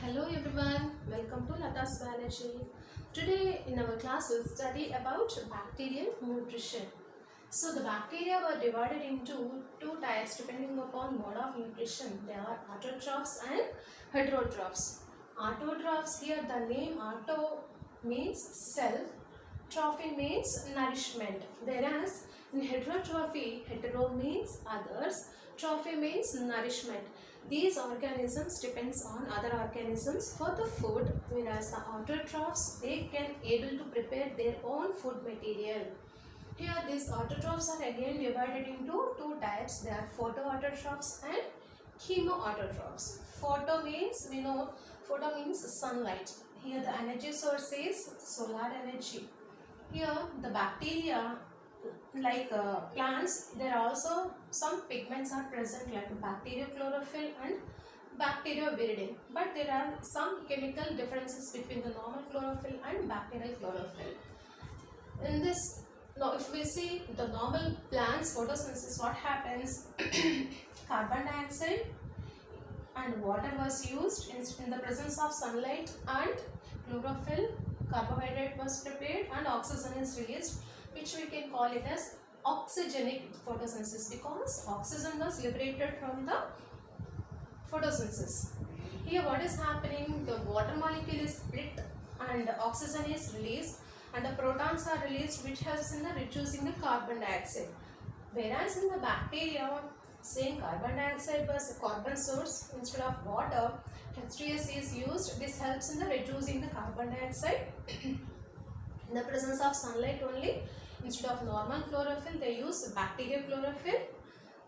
Hello everyone, welcome to Lata's Biology. Today in our class we'll study about bacterial nutrition. So the bacteria were divided into two types depending upon mode of nutrition. They are autotrophs and heterotrophs. Autotrophs, here the name auto means self, trophy means nourishment, whereas in heterotrophy, hetero means others, trophy means nourishment. These organisms depends on other organisms for the food, whereas the autotrophs, they can able to prepare their own food material. Here these autotrophs are again divided into two types. They are photoautotrophs and chemoautotrophs. Photo means, we know, photo means sunlight. Here the energy source is solar energy. Here the bacteria, like plants, there are also some pigments are present like bacteriochlorophyll and bacterioviridae, but there are some chemical differences between the normal chlorophyll and bacterial chlorophyll. In this, now if we see the normal plants photosynthesis, what happens? Carbon dioxide and water was used in the presence of sunlight, and chlorophyll, carbohydrate was prepared, and oxygen is released, which we can call it as oxygenic photosynthesis because oxygen was liberated from the photosynthesis. Here what is happening? The water molecule is split and oxygen is released and the protons are released, which helps in the reducing the carbon dioxide. Whereas in the bacteria, same carbon dioxide was a carbon source instead of water, H3S is used. This helps in the reducing the carbon dioxide. In the presence of sunlight only, instead of normal chlorophyll, they use bacteriochlorophyll,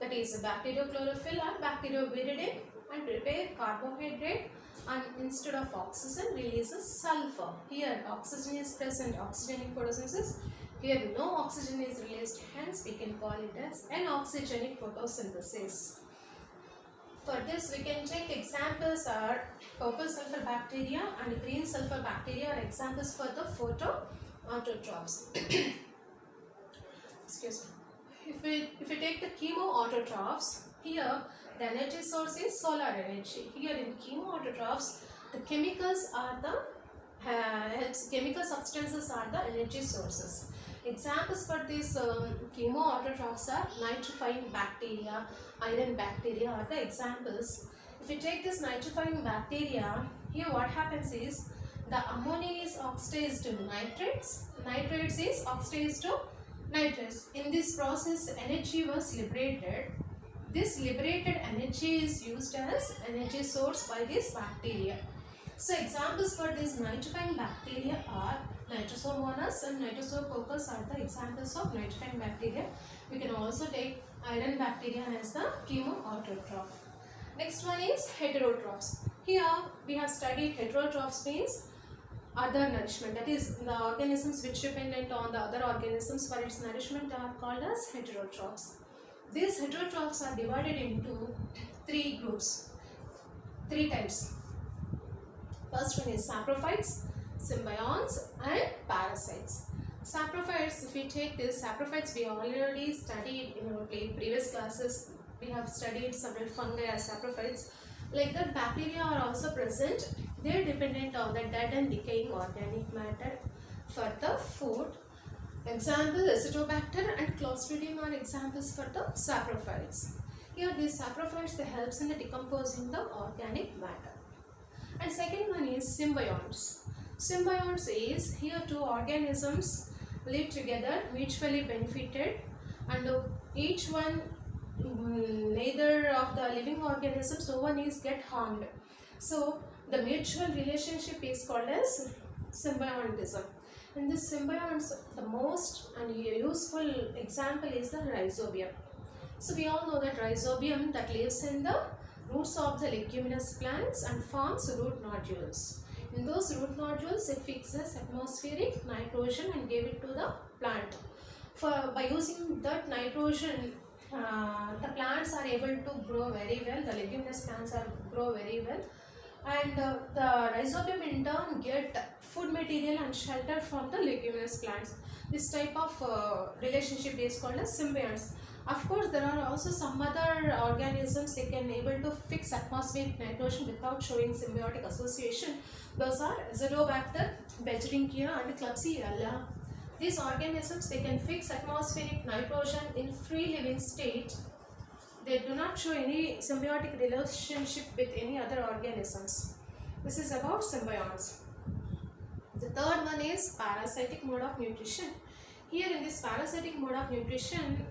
that is bacteriochlorophyll or bacterioviridae, and prepare carbohydrate, and instead of oxygen releases sulfur. Here oxygen is present, oxygenic photosynthesis. Here no oxygen is released, hence we can call it as anoxygenic photosynthesis. For this we can take examples are purple sulfur bacteria and green sulfur bacteria are examples for the photoautotrophs. Excuse me. If we take the chemoautotrophs, here the energy source is solar energy. Here in chemoautotrophs, the chemicals are the chemical substances are the energy sources. Examples for these chemoautotrophs are nitrifying bacteria, iron bacteria are the examples. If we take this nitrifying bacteria, here what happens is the ammonia is oxidized to nitrates, nitrates is oxidized to nitrates. In this process, energy was liberated. This liberated energy is used as energy source by this bacteria. So examples for these nitrifying bacteria are Nitrosomonas and Nitrosococcus are the examples of nitrifying bacteria. We can also take iron bacteria as the chemoautotroph. Next one is heterotrophs. Here we have studied heterotrophs means other nourishment, that is the organisms which dependent on the other organisms for its nourishment are called as heterotrophs. These heterotrophs are divided into three groups, three types. First one is saprophytes, symbionts and parasites. Saprophytes, if we take this, saprophytes we already studied in our previous classes. We have studied several fungi as saprophytes. Like that, bacteria are also present. They are dependent on the dead and decaying organic matter for the food. Example, Acetobacter and Clostridium are examples for the saprophytes. Here these saprophytes, they helps in the decomposing the organic matter. And second one is symbionts. Symbionts is here two organisms live together, mutually benefited, and each one, neither of the living organisms, no one is get harmed. So the mutual relationship is called as symbiontism. In this symbionts, the most and useful example is the rhizobium. So we all know that rhizobium that lives in the roots of the leguminous plants and forms root nodules. In those root nodules, it fixes atmospheric nitrogen and gave it to the plant. By using that nitrogen, the plants are able to grow very well. The leguminous plants grow very well, and the rhizobium in turn get food material and shelter from the leguminous plants. This type of relationship is called as symbionts. Of course, there are also some other organisms they can able to fix atmospheric nitrogen without showing symbiotic association. Those are Azotobacter, Becheringia and Klebsiella. These organisms they can fix atmospheric nitrogen in free living state. They do not show any symbiotic relationship with any other organisms. This is about symbionts. The third one is parasitic mode of nutrition. Here in this parasitic mode of nutrition,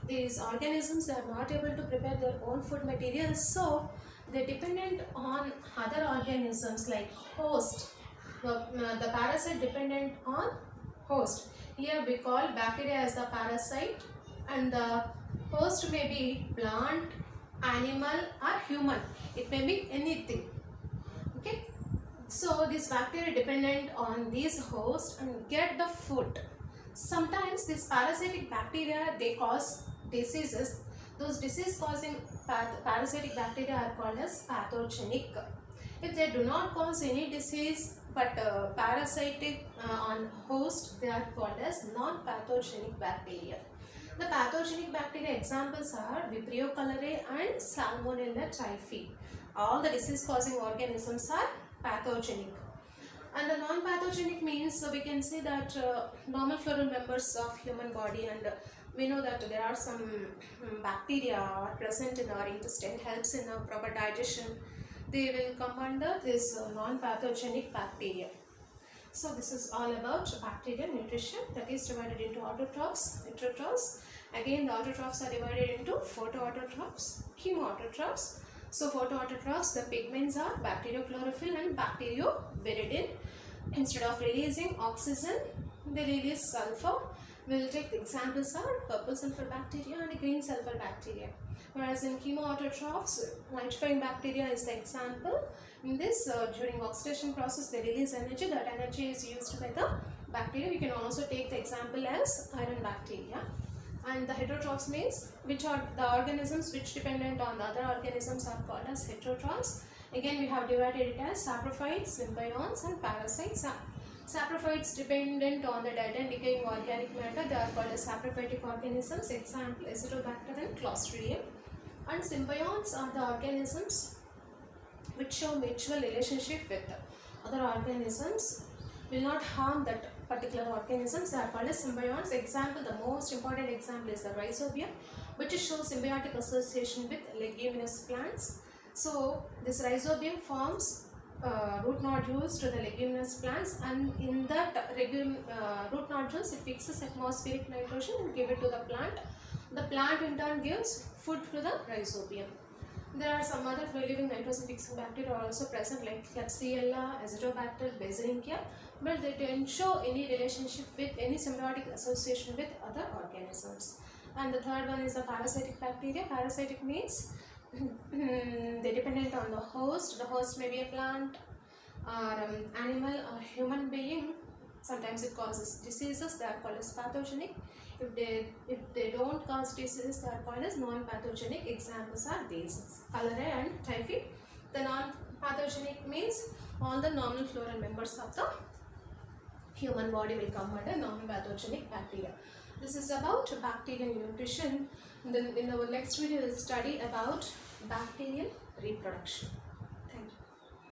these organisms are not able to prepare their own food materials, so they are dependent on other organisms like host. The parasite dependent on host. Here we call bacteria as the parasite, and the host may be plant, animal or human. It may be anything. Okay. So this bacteria dependent on these hosts and get the food. Sometimes this parasitic bacteria they cause diseases. Those disease causing parasitic bacteria are called as pathogenic. If they do not cause any disease but parasitic on host, they are called as non-pathogenic bacteria. The pathogenic bacteria examples are Vibrio cholerae and Salmonella typhi. All the disease causing organisms are pathogenic. And the non-pathogenic means we can say that normal floral members of human body, and we know that there are some bacteria are present in our intestine, helps in our proper digestion. They will come under this non-pathogenic bacteria. So this is all about bacterial nutrition, that is divided into autotrophs, heterotrophs. Again the autotrophs are divided into photoautotrophs, chemoautotrophs. So photoautotrophs, the pigments are bacteriochlorophyll and bacterioviridin. Instead of releasing oxygen, they release sulfur. We will take the examples are purple sulfur bacteria and green sulfur bacteria. Whereas in chemoautotrophs, nitrifying bacteria is the example. In this, during oxidation process, they release energy. That energy is used by the bacteria. We can also take the example as iron bacteria. And the heterotrophs means which are the organisms which dependent on the other organisms are called as heterotrophs. Again, we have divided it as saprophytes, symbionts and parasites. Saprophytes dependent on the dead and decaying organic matter, they are called as saprophytic organisms. Example, Azotobacter and Clostridium. And symbionts are the organisms which show mutual relationship with other organisms, will not harm that particular organisms. They are called as symbionts. Example, the most important example is the rhizobium, which shows symbiotic association with leguminous plants. So this rhizobium forms root nodules to the leguminous plants, and in that root nodules it fixes atmospheric nitrogen and give it to the plant. The plant in turn gives food to the rhizobium. There are some other free-living nitrogen fixing bacteria are also present like Klebsiella, Azotobacter, Becheringia, but they don't show any relationship with any symbiotic association with other organisms. And the third one is the parasitic bacteria. Parasitic means they dependent on the host. The host may be a plant or animal or human being. Sometimes it causes diseases, they are called as pathogenic. If they don't cause diseases, they are called as non-pathogenic. Examples are these, cholerae and typhi. The non-pathogenic means all the normal floral members of the human body will come under non-pathogenic bacteria. This is about bacterial nutrition. Then in our next video we will study about bacterial reproduction.